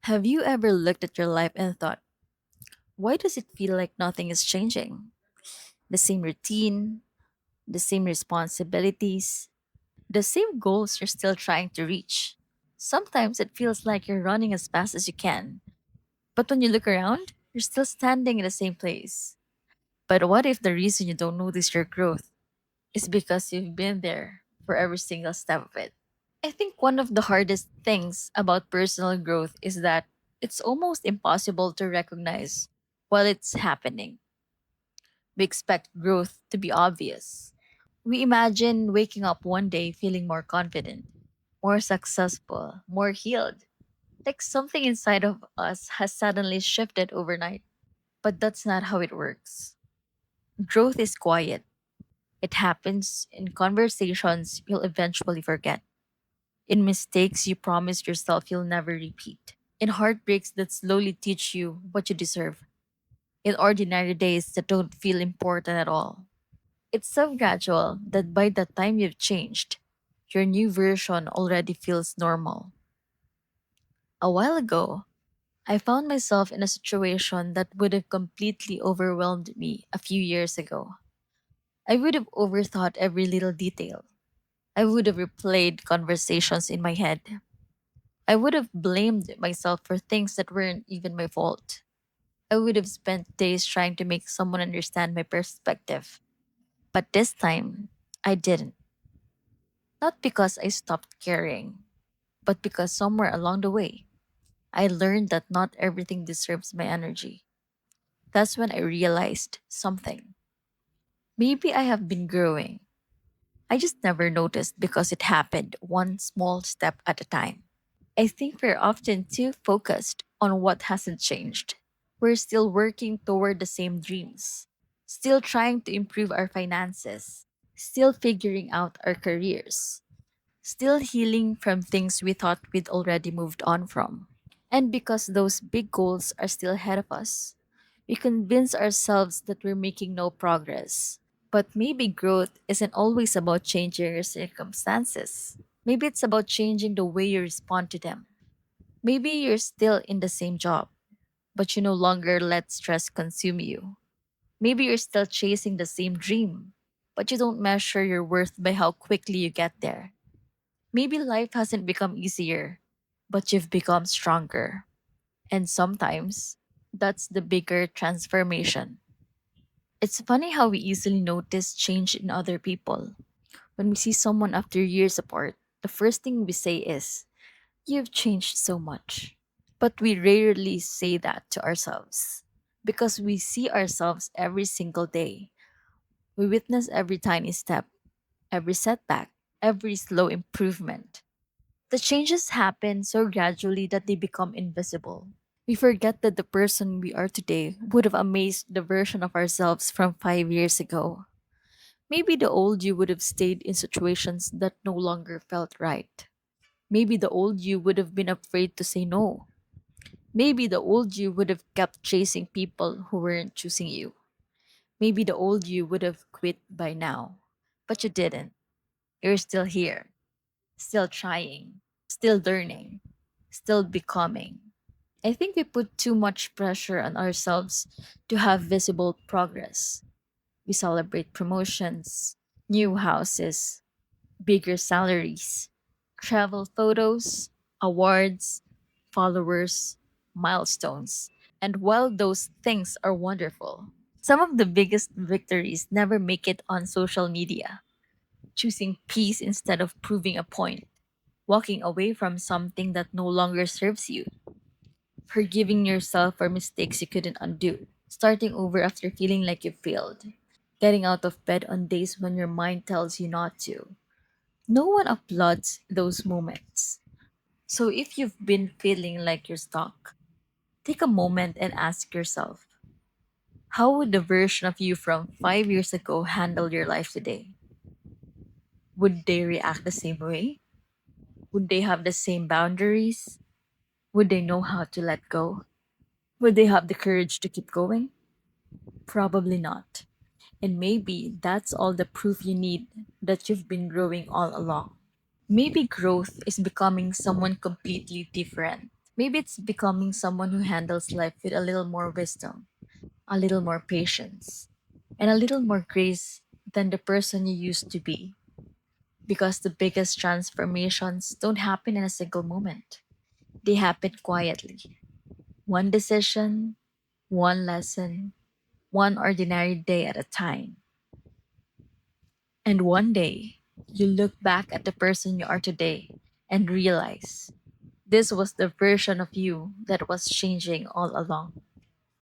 Have you ever looked at your life and thought, why does it feel like nothing is changing? The same routine, the same responsibilities, the same goals you're still trying to reach. Sometimes it feels like you're running as fast as you can, but when you look around, you're still standing in the same place. But what if the reason you don't notice your growth is because you've been there for every single step of it? I think one of the hardest things about personal growth is that it's almost impossible to recognize while it's happening. We expect growth to be obvious. We imagine waking up one day feeling more confident, more successful, more healed, like something inside of us has suddenly shifted overnight. But that's not how it works. Growth is quiet. It happens in conversations you'll eventually forget, in mistakes you promised yourself you'll never repeat, in heartbreaks that slowly teach you what you deserve, in ordinary days that don't feel important at all. It's so gradual that by the time you've changed, your new version already feels normal. A while ago, I found myself in a situation that would have completely overwhelmed me a few years ago. I would have overthought every little detail. I would have replayed conversations in my head. I would have blamed myself for things that weren't even my fault. I would have spent days trying to make someone understand my perspective. But this time, I didn't. Not because I stopped caring, but because somewhere along the way, I learned that not everything deserves my energy. That's when I realized something. Maybe I have been growing. I just never noticed because it happened one small step at a time. I think we're often too focused on what hasn't changed. We're still working toward the same dreams, still trying to improve our finances, still figuring out our careers, still healing from things we thought we'd already moved on from. And because those big goals are still ahead of us, we convince ourselves that we're making no progress. But maybe growth isn't always about changing your circumstances. Maybe it's about changing the way you respond to them. Maybe you're still in the same job, but you no longer let stress consume you. Maybe you're still chasing the same dream, but you don't measure your worth by how quickly you get there. Maybe life hasn't become easier, but you've become stronger. And sometimes, that's the bigger transformation. It's funny how we easily notice change in other people. When we see someone after years apart, the first thing we say is, "You've changed so much." But we rarely say that to ourselves because we see ourselves every single day. We witness every tiny step, every setback, every slow improvement. The changes happen so gradually that they become invisible. We forget that the person we are today would have amazed the version of ourselves from 5 years ago. Maybe the old you would have stayed in situations that no longer felt right. Maybe the old you would have been afraid to say no. Maybe the old you would have kept chasing people who weren't choosing you. Maybe the old you would have quit by now. But you didn't. You're still here, still trying, still learning, still becoming. I think we put too much pressure on ourselves to have visible progress. We celebrate promotions, new houses, bigger salaries, travel photos, awards, followers, milestones. And while those things are wonderful, some of the biggest victories never make it on social media. Choosing peace instead of proving a point, walking away from something that no longer serves you, forgiving yourself for mistakes you couldn't undo, starting over after feeling like you failed, getting out of bed on days when your mind tells you not to. No one applauds those moments. So if you've been feeling like you're stuck, take a moment and ask yourself, how would the version of you from 5 years ago handle your life today? Would they react the same way? Would they have the same boundaries? Would they know how to let go? Would they have the courage to keep going? Probably not. And maybe that's all the proof you need that you've been growing all along. Maybe growth is becoming someone completely different. Maybe it's becoming someone who handles life with a little more wisdom, a little more patience, and a little more grace than the person you used to be. Because the biggest transformations don't happen in a single moment, they happen quietly. One decision, one lesson, one ordinary day at a time. And one day, you look back at the person you are today and realize this was the version of you that was changing all along.